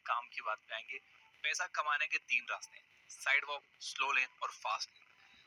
काम की बात पे आएंगे। पैसा कमाने के तीन रास्ते हैं, साइड वॉक, स्लो लेन और फास्ट लेन।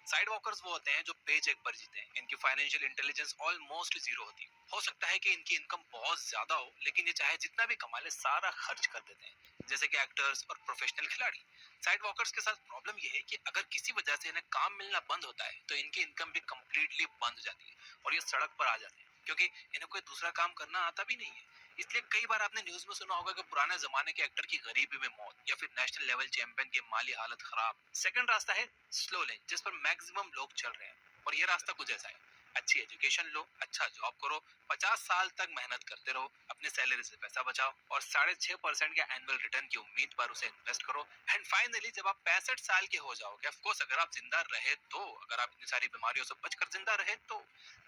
साइड वॉकर्स वो होते हैं जो पे चेक पर जीते हैं। इनकी फाइनेंशियल इंटेलिजेंस ऑलमोस्ट जीरो होती है। हो सकता है कि इनकी इनकम बहुत ज्यादा हो, लेकिन ये चाहे जितना भी कमा ले सारा खर्च कर देते हैं, जैसे कि एक्टर्स और प्रोफेशनल खिलाड़ी। साइड वॉकर्स के साथ प्रॉब्लम ये है कि अगर किसी वजह से इन्हें काम मिलना बंद होता है तो इनकी इनकम भी कंप्लीटली बंद हो जाती है और ये सड़क पर आ जाते हैं, क्योंकि इन्हें कोई दूसरा काम करना आता भी नहीं है। इसलिए कई बार आपने न्यूज में सुना होगा कि पुराने जमाने के एक्टर की गरीबी में मौत या फिर नेशनल लेवल चैंपियन की माली हालत खराब। सेकंड रास्ता है स्लो लेन, जिस पर मैक्सिमम लोग चल रहे हैं, और ये रास्ता कुछ ऐसा है। अच्छी एजुकेशन लो, अच्छा जॉब करो, 50 साल तक मेहनत करते रहो, अपने सैलरी से पैसा बचाओ और 6.5% के एनुअल रिटर्न की उम्मीद पर उसे इन्वेस्ट करो। एंड फाइनली जब आप 65 साल के हो जाओगे, ऑफ कोर्स अगर आप जिंदा रहे तो, अगर आप इतनी सारी बीमारियों से बचकर जिंदा रहे तो,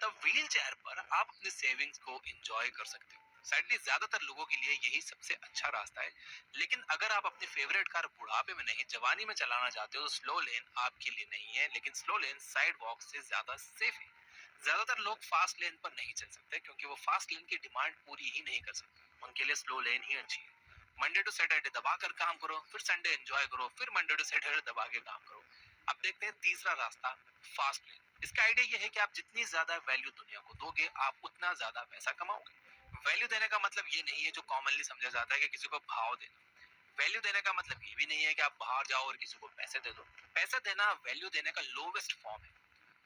तब व्हील चेयर पर आप अपने सेविंग्स को एंजॉय कर सकते हो। सैडली ज्यादातर लोगों के लिए यही सबसे अच्छा रास्ता है। लेकिन अगर आप अपनी फेवरेट कार बुढ़ापे में नहीं जवानी में चलाना चाहते हो तो स्लो लेन आपके लिए नहीं है, लेकिन स्लो लेन साइड वॉक से ज्यादा सेफ है। ज्यादातर लोग फास्ट लेन पर नहीं चल सकते क्योंकि वो फास्ट लेन की डिमांड पूरी ही नहीं कर सकते। उनके लिए स्लो लेन ही अच्छी है। मंडे टू सैटरडे दबा कर काम करो, फिर संडे एंजॉय करो, फिर मंडे टू सैटरडे दबा के काम करो। अब देखते हैं तीसरा रास्ता, फास्ट लेन। इसका आइडिया यह है कि आप जितनी ज्यादा वैल्यू दुनिया को दोगे आप उतना ज्यादा पैसा कमाओगे। वैल्यू देने का मतलब ये नहीं है जो कॉमनली समझा जाता है कि किसी को भाव देना। वैल्यू देने का मतलब ये भी नहीं है कि आप बाहर जाओ और किसी को पैसे दे दो। पैसा देना वैल्यू देने का लोवेस्ट फॉर्म है।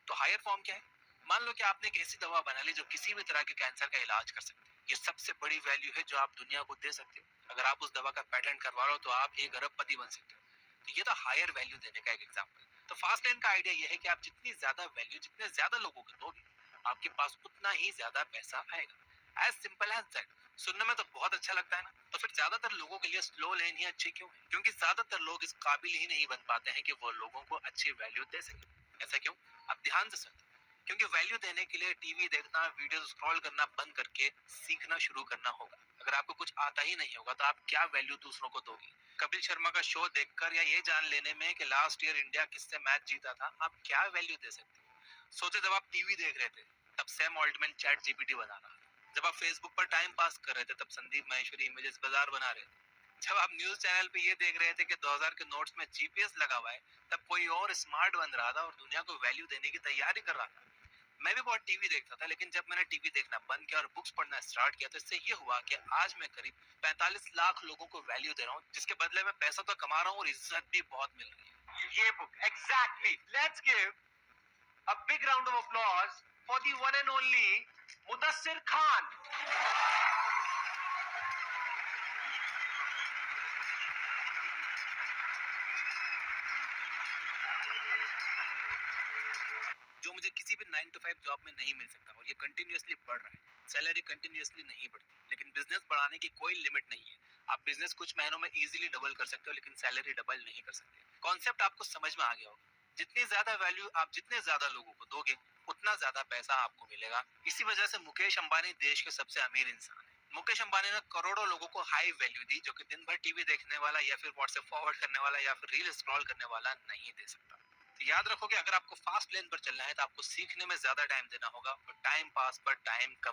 तो हायर फॉर्म क्या है? मान लो कि आपने एक ऐसी दवा बना ली जो किसी भी तरह के कैंसर का इलाज कर सकती है। ये सबसे बड़ी वैल्यू है जो आप दुनिया को दे सकते हो। अगर आप उस दवा का पेटेंट करवा लो तो आप 1 अरबपति बन सकते हो। तो ये तो हायर वैल्यू देने का एक एग्जाम्पल। तो फास्ट लेन का आइडिया ये है कि आप जितनी ज्यादा वैल्यू जितने ज्यादा लोगों को दोगे आपके पास उतना ही ज्यादा पैसा आएगा। As simple as that. सुनने में तो बहुत अच्छा लगता है ना? तो फिर ज्यादातर लोगों के लिए स्लो लेन ही अच्छी क्यों है? क्योंकि ज्यादातर लोग इस काबिल ही नहीं बन पाते हैं कि वो लोगों को अच्छी वैल्यू दे सके। ऐसा क्यों? आप ध्यान से सुनते। क्योंकि वैल्यू देने के लिए टीवी देखना, वीडियो स्क्रॉल करना बंद करके सीखना शुरू करना होगा। अगर आपको कुछ आता ही नहीं होगा तो आप क्या वैल्यू दूसरों को दोगे? कपिल शर्मा का शो देखकर या ये जान लेने में कि लास्ट ईयर इंडिया किससे मैच जीता था आप क्या वैल्यू दे सकते हो? सोचे जब आप टीवी देख रहे थे तब सैम ऑल्टमैन चैट जीपीटी बना रहा था। जब आप फेसबुक पर टाइम पास कर रहे थे तब संदीप माहेश्वरी इमेजेस बाजार बना रहे थे। जब आप न्यूज चैनल पे ये देख रहे थे कि 2000 के नोट्स में जीपीएस लगा हुआ है, तब कोई और स्मार्ट बन रहा था और दुनिया को वैल्यू देने की तैयारी कर रहा था। मैं भी बहुत टीवी देखता था, लेकिन जब मैंने टीवी देखना बंद किया और बुक्स पढ़ना स्टार्ट किया तो इससे ये हुआ कि आज मैं करीब 45 लाख लोगों को वैल्यू दे रहा हूँ, जिसके बदले में पैसा तो कमा रहा हूँ और इज्जत भी बहुत मिल रही है। ये book exactly. Let's give a big round of applause for the one and only Mudassir Khan. जो मुझे किसी भी 9 to 5 जॉब में नहीं मिल सकता, और ये कंटिन्यूअसली बढ़ रहा है। सैलरी कंटिन्यूअसली नहीं बढ़ती, लेकिन बिजनेस बढ़ाने की कोई लिमिट नहीं है। आप बिजनेस कुछ महीनों में इजीली डबल कर सकते हो, लेकिन सैलरी डबल नहीं कर सकते। कॉन्सेप्ट आपको समझ में आ गया होगा। जितनी ज्यादा वैल्यू आप जितने ज्यादा लोगों को दोगे उतना ज्यादा पैसा आपको मिलेगा। इसी वजह से मुकेश अंबानी देश के सबसे अमीर इंसान है। मुकेश अंबानी ने करोड़ों लोगों को हाई वैल्यू दी, जो कि दिन भर टीवी देखने वाला या फिर व्हाट्सएप फॉरवर्ड करने वाला या फिर रील स्क्रॉल करने वाला नहीं दे सकता। तो याद रखो कि अगर आपको फास्ट लेन पर चलना है तो आपको सीखने में ज्यादा टाइम देना होगा और टाइम पास पर टाइम कम